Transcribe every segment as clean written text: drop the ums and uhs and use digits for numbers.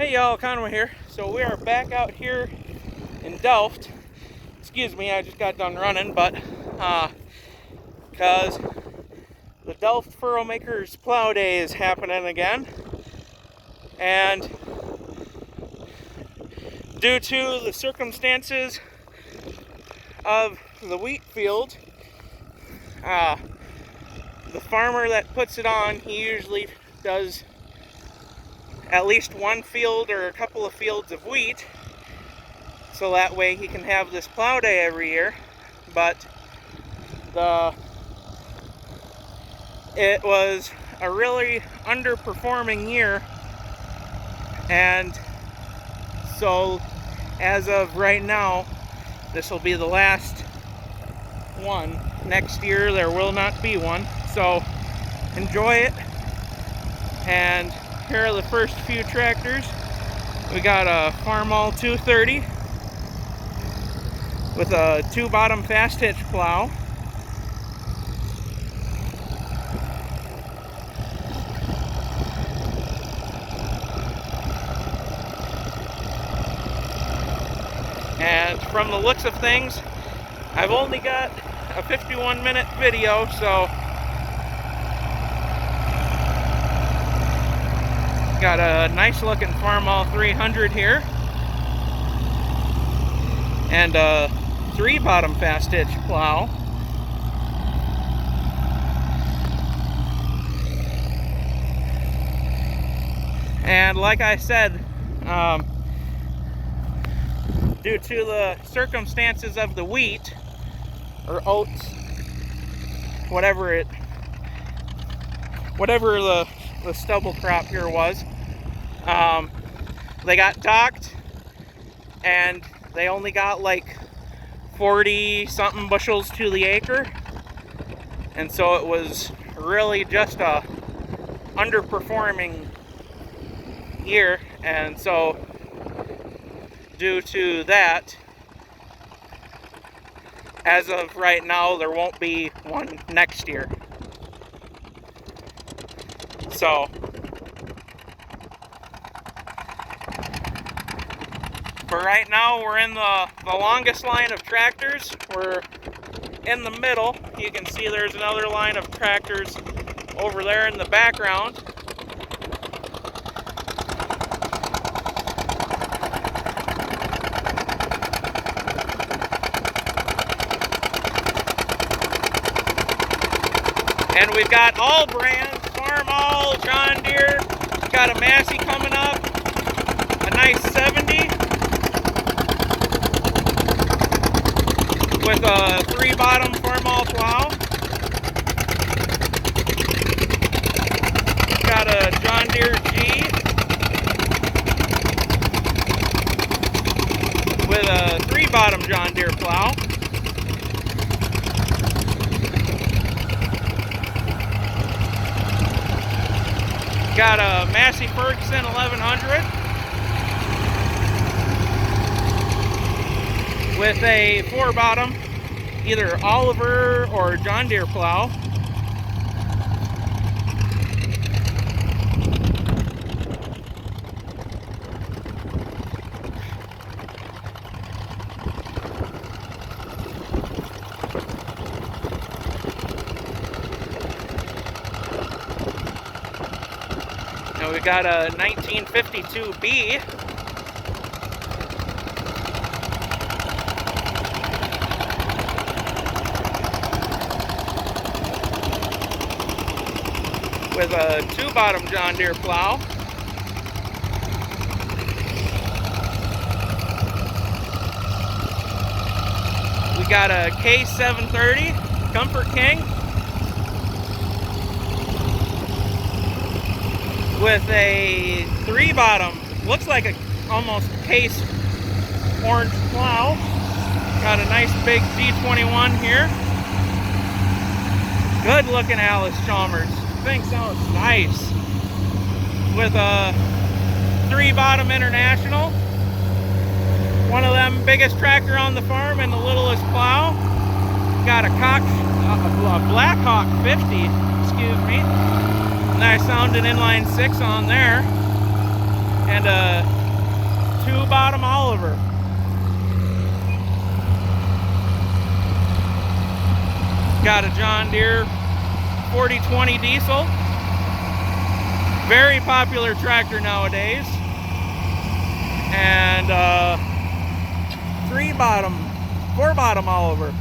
Hey y'all, Conway here. So we are back out here in Delft. Excuse me, I just got done running, but because the Delft Furrowmakers Plow Day is happening again, and due to the circumstances of the wheat field, the farmer that puts it on, he usually does at least one field or a couple of fields of wheat, so that way he can have this plow day every year. But it was a really underperforming year, and so as of right now, this will be the last one. Next year there will not be one, so enjoy it. And here are the first few tractors. We got a Farmall 230 with a 2-bottom fast hitch plow. And from the looks of things, I've only got a 51-minute video, so got a nice looking Farmall 300 here, and a 3-bottom fast hitch plow. And like I said, due to the circumstances of the wheat or oats, whatever the stubble crop here was, they got docked and they only got like 40 something bushels to the acre, and so it was really just a underperforming year. And so due to that, as of right now, there won't be one next year. So for right now, we're in the longest line of tractors. We're in the middle. You can see there's another line of tractors over there in the background. And we've got all brands, Farmall, John Deere, got a Massey coming up, a nice 70 with a 3-bottom Farmall plow. Got a John Deere G with a 3-bottom John Deere plow. Got a Massey Ferguson 1100 with a 4-bottom, either Oliver or John Deere plow. We got a 1952B with a 2-bottom John Deere plow. We got a K730 Comfort King with a 3-bottom, looks like a almost case orange plow. Got a nice big G21 here. Good looking Alice Chalmers. Thing sounds nice. With a 3-bottom International. One of them biggest tractor on the farm and the littlest plow. Got a Blackhawk 50, excuse me. Nice sounding inline 6 on there. and a 2-bottom Oliver. Got a John Deere 4020 diesel. Very popular tractor nowadays. And 4-bottom Oliver.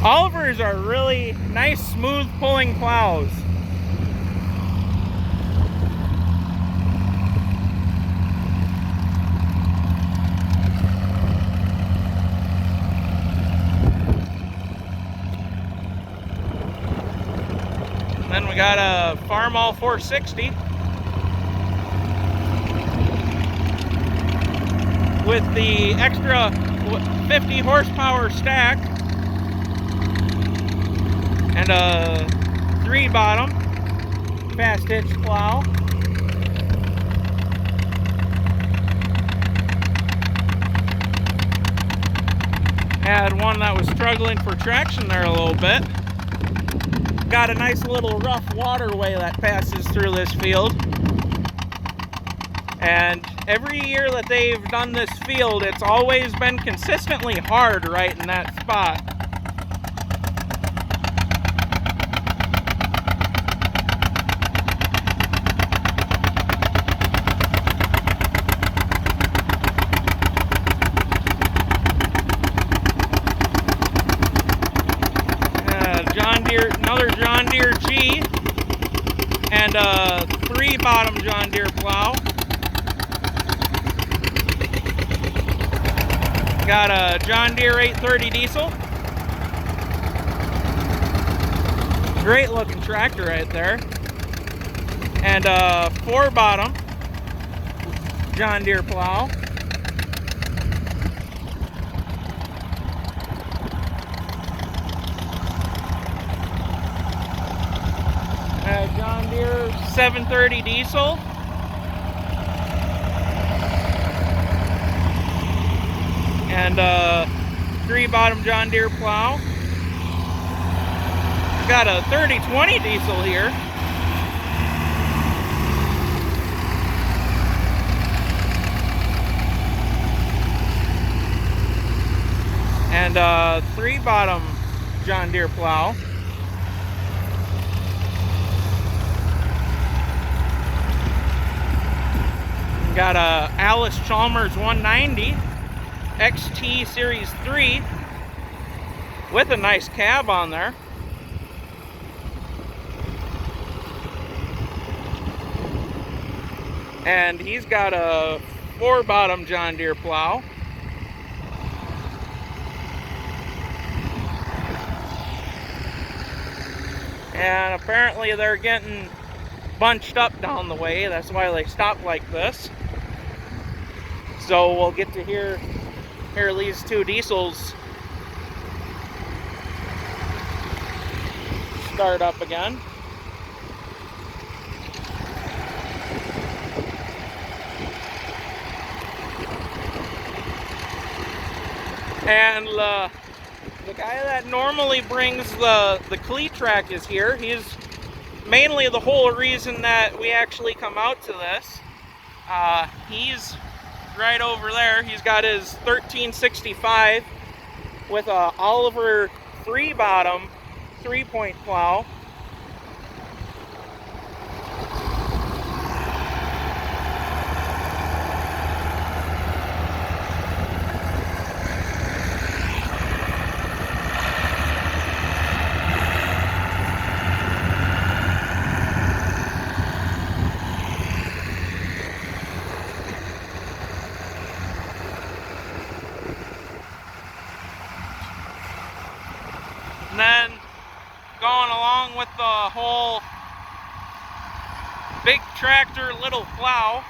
Olivers are really nice, smooth pulling plows. Then we got a Farmall 460 with the extra 50 horsepower stack and a 3-bottom fast hitch plow. Had one that was struggling for traction there a little bit. Got a nice little rough waterway that passes through this field. And every year that they've done this field, it's always been consistently hard right in that spot. Another John Deere G and a 3-bottom John Deere plow. Got a John Deere 830 diesel. Great looking tractor right there. And a 4-bottom John Deere plow. John Deere 730 diesel. And a 3-bottom John Deere plow. Got a 3020 diesel here. And a 3-bottom John Deere plow. Got a Alice Chalmers 190 XT Series 3 with a nice cab on there. And he's got a 4-bottom John Deere plow. And apparently they're getting bunched up down the way. That's why they stop like this. So we'll get to hear these two diesels start up again. And the guy that normally brings the cleat track is here. He's mainly the whole reason that we actually come out to this. He's right over there. He's got his 1365 with a Oliver 3-bottom 3-point plow. And then going along with the whole big tractor, little plow,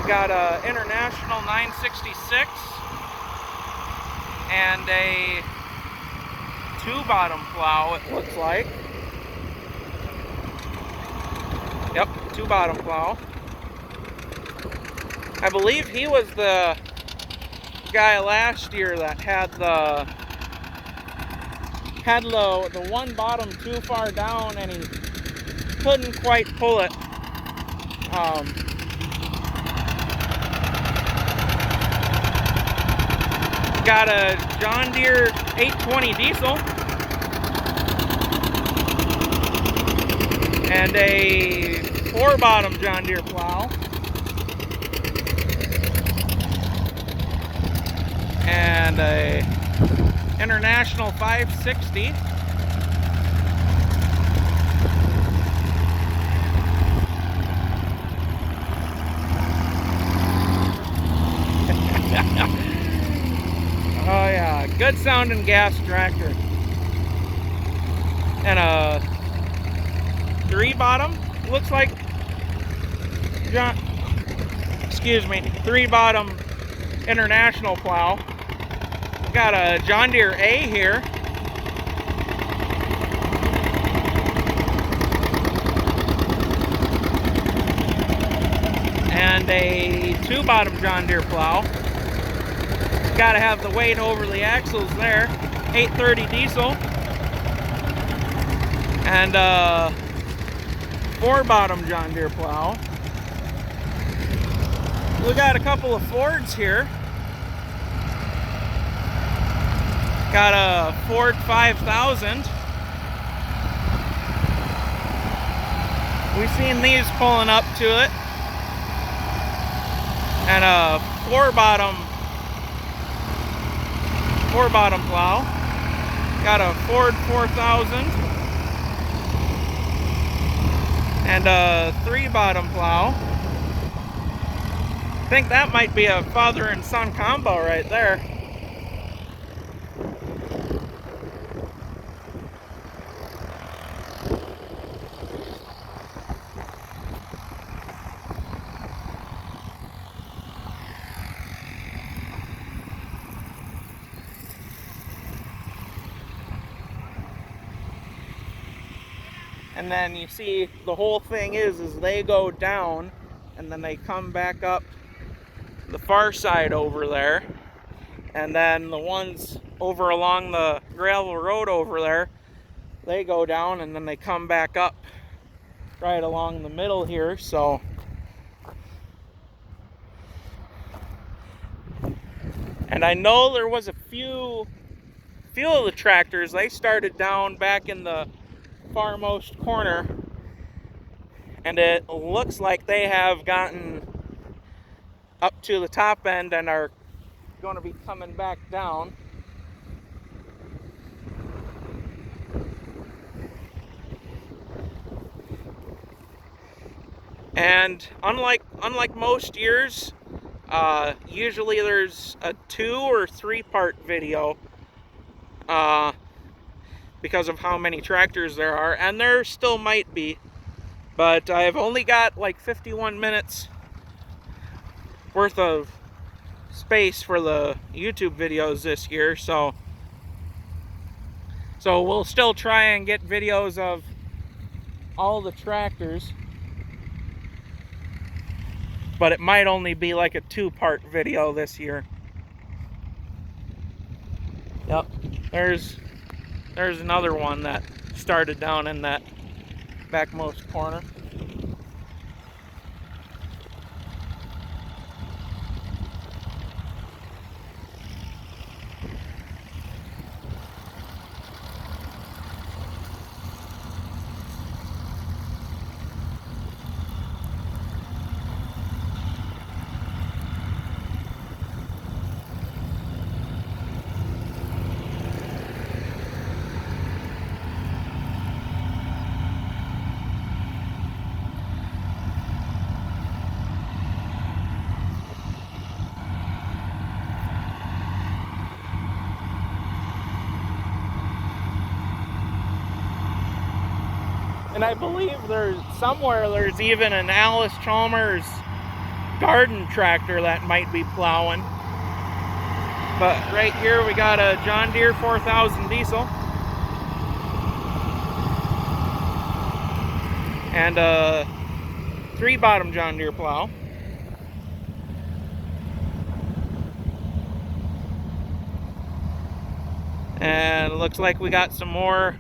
got a International 966 and a 2-bottom plow, it looks like. Yep, 2-bottom plow. I believe he was the guy last year that had the had the one bottom too far down and he couldn't quite pull it. Got a John Deere 820 diesel and a 4-bottom John Deere plow and a International 560. Oh yeah, good sounding gas tractor. And a 3-bottom, looks like, 3-bottom International plow. Got a John Deere A here. And a 2-bottom John Deere plow. Got to have the weight over the axles there. 830 diesel. And a 4-bottom John Deere plow. We got a couple of Fords here. Got a Ford 5000. We've seen these pulling up to it. And a 4-bottom plow. Got a Ford 4000 and a 3-bottom plow. I think that might be a father and son combo right there. And then you see the whole thing is they go down and then they come back up the far side over there. And then the ones over along the gravel road over there, they go down and then they come back up right along the middle here. So and I know there was a few of the tractors, they started down back in the farmost corner, and it looks like they have gotten up to the top end and are going to be coming back down. And unlike most years, usually there's a 2 or 3-part video because of how many tractors there are, and there still might be, but I've only got like 51 minutes worth of space for the YouTube videos this year, so we'll still try and get videos of all the tractors, but it might only be like a 2-part video this year. Yep, there's another one that started down in that backmost corner. And I believe there's even an Alice Chalmers garden tractor that might be plowing. But right here we got a John Deere 4000 diesel. And a 3-bottom John Deere plow. And it looks like we got some more,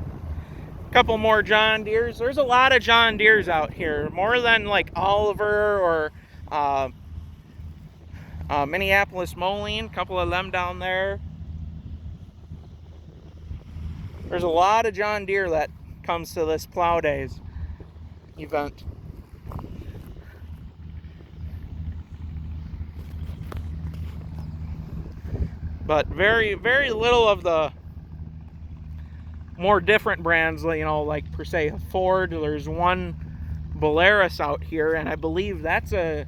couple more John Deeres. There's a lot of John Deeres out here, more than like Oliver or Minneapolis Moline, a couple of them down there. There's a lot of John Deere that comes to this Plow Days event. But very, very little of the more different brands, you know, like per se Ford. There's one Polaris out here, and I believe that's a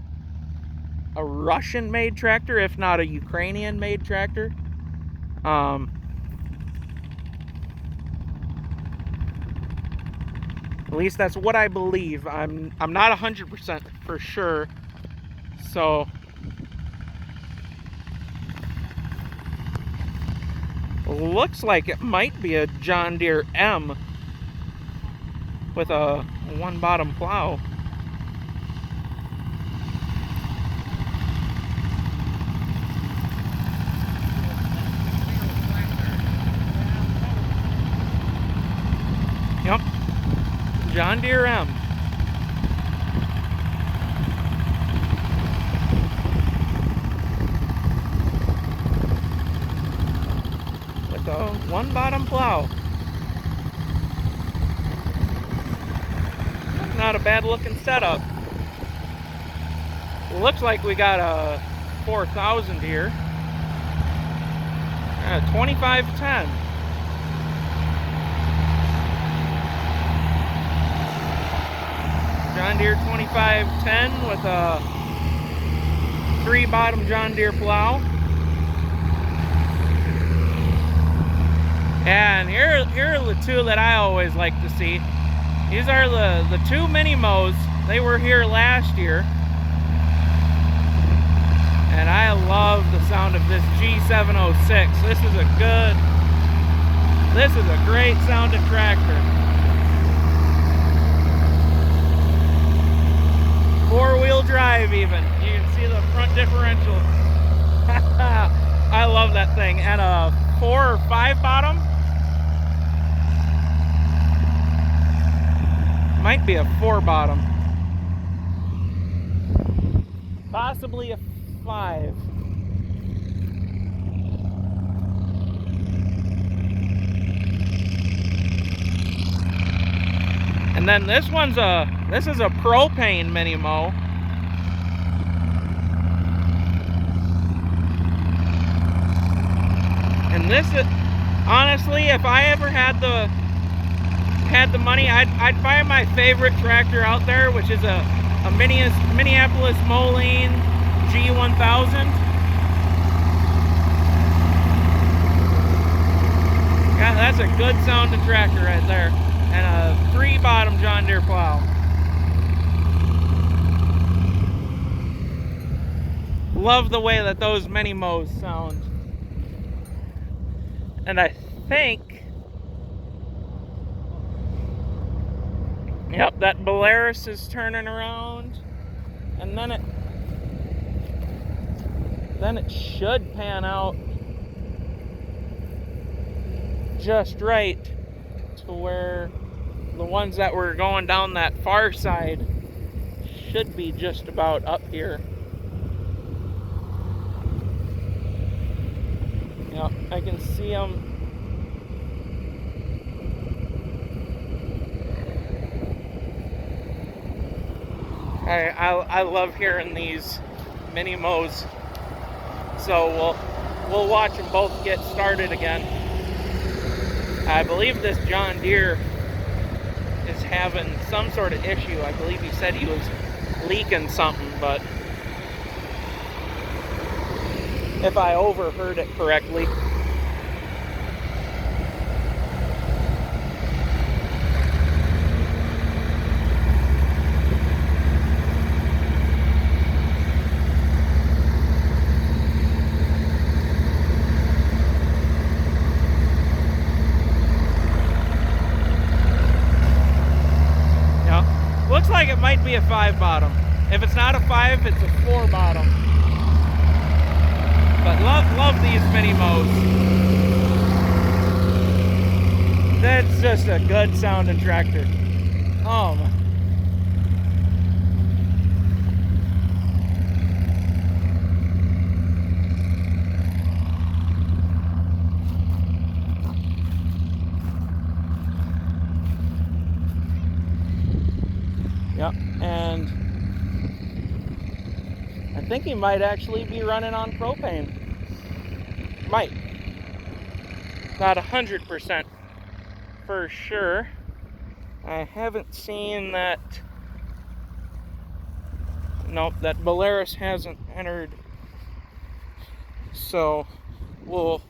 Russian-made tractor, if not a Ukrainian-made tractor. At least that's what I believe. I'm not 100% for sure. So looks like it might be a John Deere M with a one bottom plow. Yep, John Deere M. With a one bottom plow. Not a bad looking setup. Looks like we got a 4000 here. 2510. John Deere 2510 with a 3 bottom John Deere plow. And here are the two that I always like to see. These are the two mini mows. They were here last year. And I love the sound of this G706. This is a great sounding tractor. 4-wheel drive even. You can see the front differential. I love that thing. And a 4 or 5 bottom. Might be a 4 bottom. Possibly a 5. And then this is a propane mini mow. And this is, honestly, if I ever had the money, I'd buy my favorite tractor out there, which is a Minneapolis Moline G1000. Yeah, that's a good sounding tractor right there. And a 3 bottom John Deere plow. Love the way that those mini mows sound. And I think, yep, that Polaris is turning around, and then it should pan out just right to where the ones that were going down that far side should be just about up here. Yep, I can see them. I love hearing these mini mows. So we'll watch them both get started again. I believe this John Deere is having some sort of issue. I believe he said he was leaking something, but if I overheard it correctly. Looks like it might be a 5 bottom. If it's not a 5, it's a 4 bottom. But love these mini mows. It's just a good sounding tractor. Oh my. Yep, and I think he might actually be running on propane. Might. Not 100% for sure. I haven't seen that. Nope, that Belarus hasn't entered. So we'll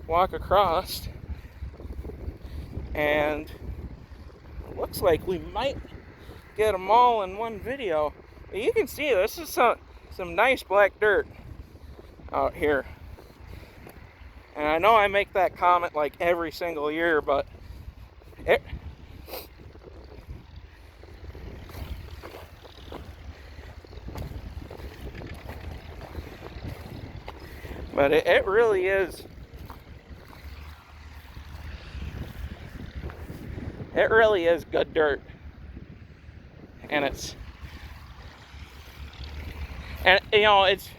walk across, and it looks like we might get them all in one video. But you can see this is some nice black dirt out here. And I know I make that comment like every single year, but it really is. It really is good dirt. And it's, and you know, it's,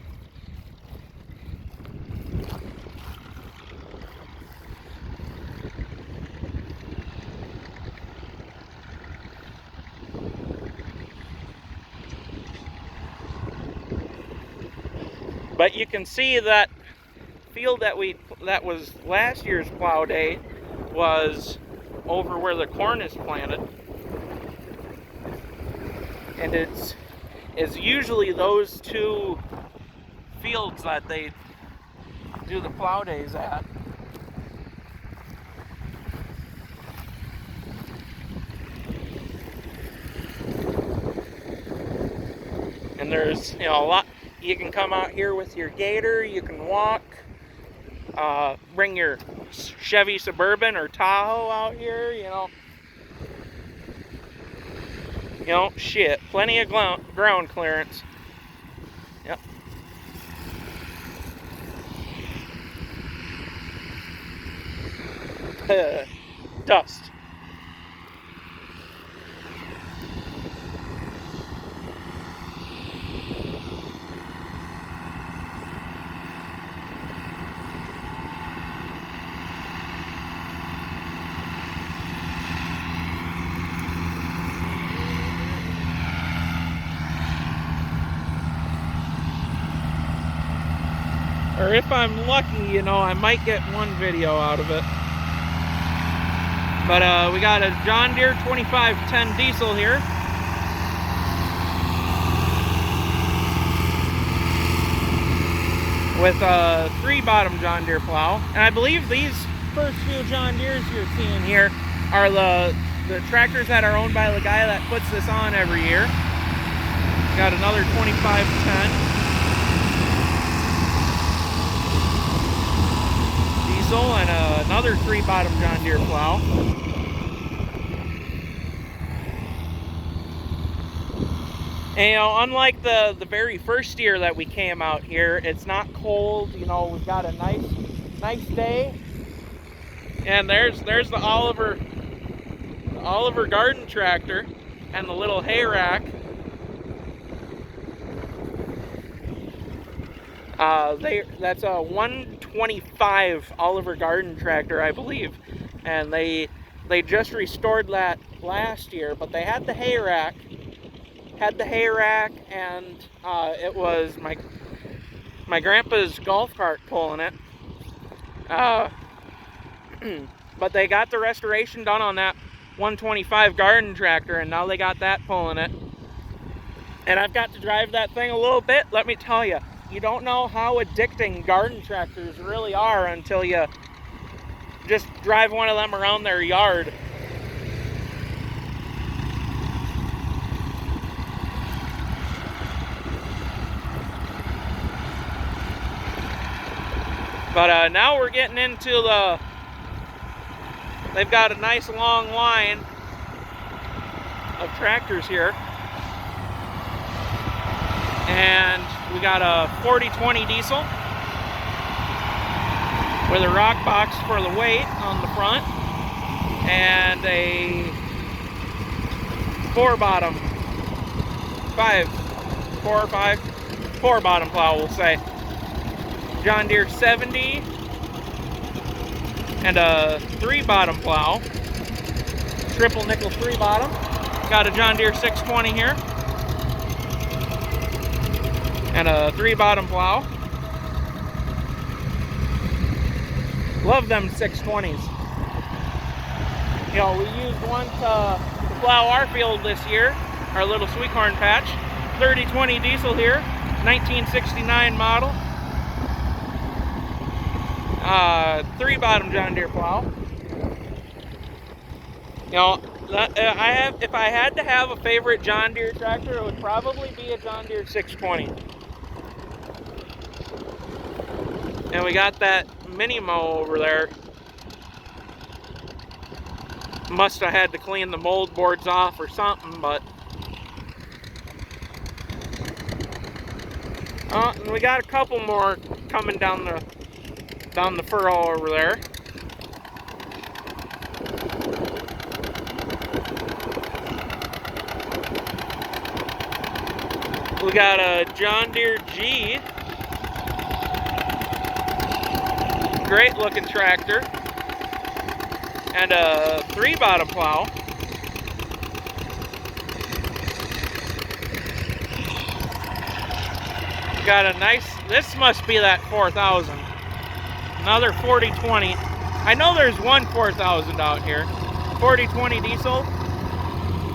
but you can see that field that was last year's plow day was over where the corn is planted. And it's usually those two fields that they do the plow days at. And there's, you know, a lot. You can come out here with your gator, you can walk, bring your Chevy Suburban or Tahoe out here, you know. You know, shit, plenty of ground clearance. Yep. Dust. Or if I'm lucky, you know, I might get one video out of it. But we got a John Deere 2510 diesel here. With a 3-bottom John Deere plow. And I believe these first few John Deeres you're seeing here are the tractors that are owned by the guy that puts this on every year. Got another 2510. And another 3-bottom John Deere plow. And, you know, unlike the very first year that we came out here, it's not cold. You know, we've got a nice day. And there's the Oliver garden tractor and the little hay rack. That's a 125 Oliver Garden tractor, I believe, and they just restored that last year. But they had the hay rack, and it was my grandpa's golf cart pulling it. But they got the restoration done on that 125 garden tractor, and now they got that pulling it. And I've got to drive that thing a little bit. Let me tell you. You don't know how addicting garden tractors really are until you just drive one of them around their yard. But now we're getting into they've got a nice long line of tractors here. And we got a 4020 diesel with a rock box for the weight on the front, and a 4 bottom plow, we'll say. John Deere 70 and a 3 bottom plow, triple nickel 3 bottom. Got a John Deere 620 here and a 3 bottom plow. Love them 620s. You know, we used one to plow our field this year, our little sweet corn patch. 3020 diesel here, 1969 model. 3 bottom John Deere plow. You know, if I had to have a favorite John Deere tractor, it would probably be a John Deere 620. And we got that mini mow over there. Must have had to clean the mold boards off or something, but and we got a couple more coming down the furrow over there. We got a John Deere G. Great looking tractor. And a 3 bottom plow. Got a nice, this must be that 4000. Another 4020. I know there's one 4000 out here. 4020 diesel.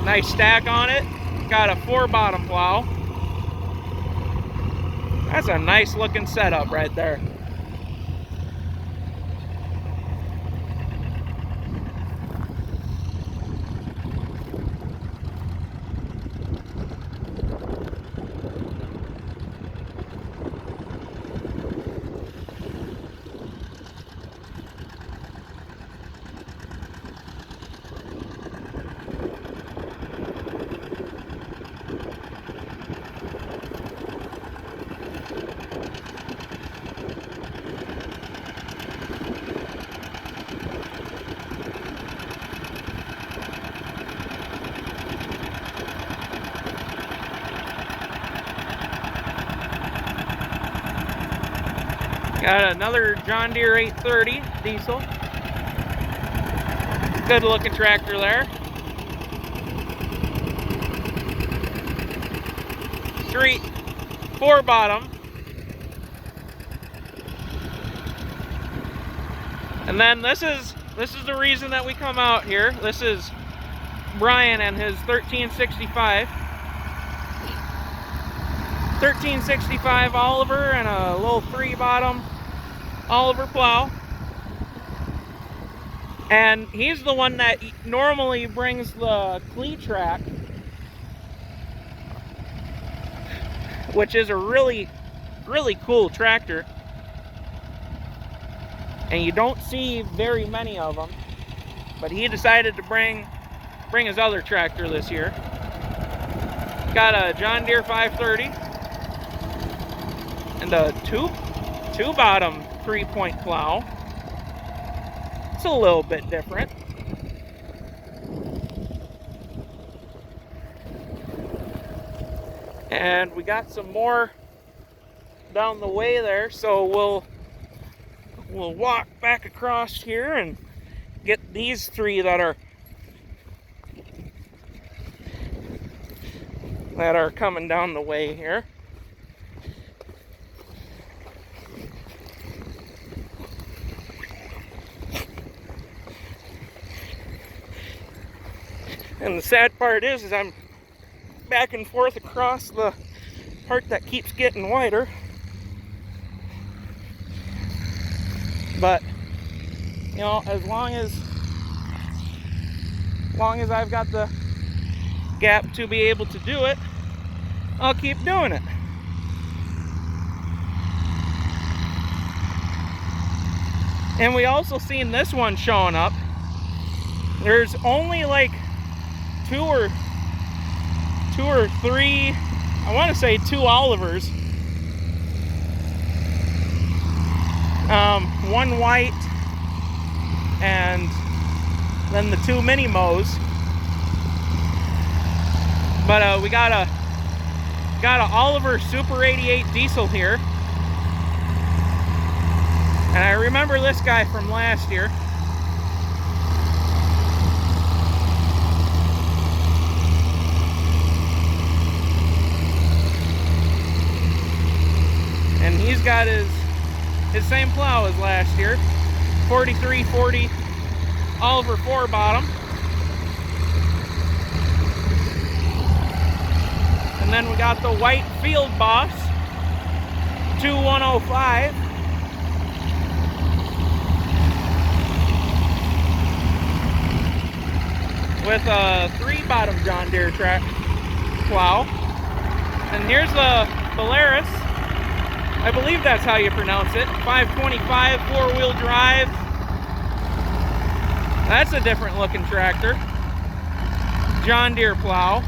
Nice stack on it. Got a 4 bottom plow. That's a nice looking setup right there. Got another John Deere 830 diesel. Good looking tractor there. 4 bottom. And then this is the reason that we come out here. This is Brian and his 1365. 1365 Oliver and a little 3 bottom Oliver plow. And he's the one that normally brings the Clee track, which is a really cool tractor. And you don't see very many of them. But he decided to bring his other tractor this year. Got a John Deere 530 and a two bottom 3-point plow. It's a little bit different. And we got some more down the way there, so we'll walk back across here and get these 3 that are coming down the way here. And the sad part is I'm back and forth across the part that keeps getting wider. But, you know, as long as I've got the gap to be able to do it, I'll keep doing it. And we also seen this one showing up. There's only like two or three, I want to say 2 Olivers. One white and than the two mini mows. But we got a Oliver Super 88 diesel here. And I remember this guy from last year. And he's got his same plow as last year. 4340 Oliver 4 bottom. And then we got the white Field Boss 2105. With a 3 bottom John Deere plow. And here's the Polaris. I believe that's how you pronounce it. 525 4-wheel drive. That's a different looking tractor. John Deere plow.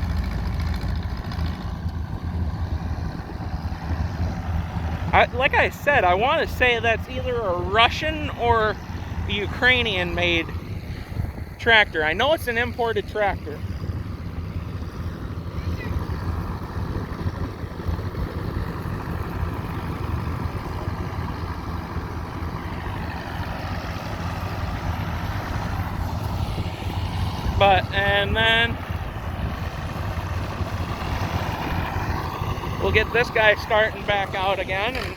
Like I said, I want to say that's either a Russian or a Ukrainian made tractor. I know it's an imported tractor. And then we'll get this guy starting back out again. And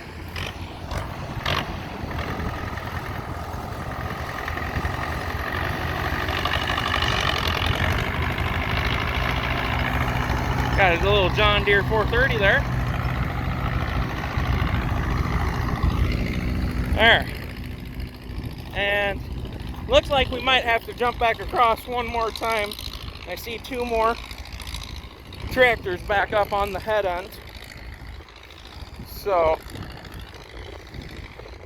got his little John Deere 430 there. There. And looks like we might have to jump back across one more time. I see two more tractors back up on the head end. So,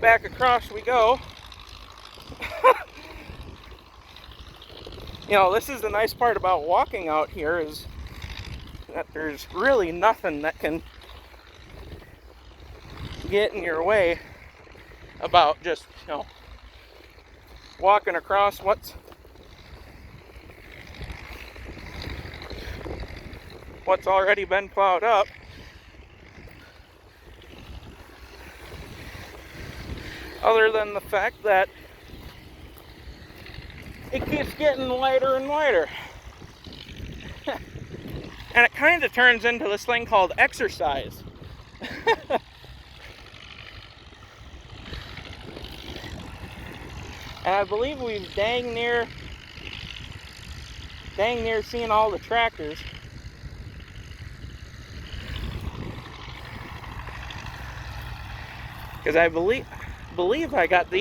back across we go. You know, this is the nice part about walking out here, is that there's really nothing that can get in your way about just, you know, walking across what's already been plowed up. Other than the fact that it keeps getting lighter and lighter. And it kind of turns into this thing called exercise. And I believe we've dang near seen all the tractors. Because I believe I got these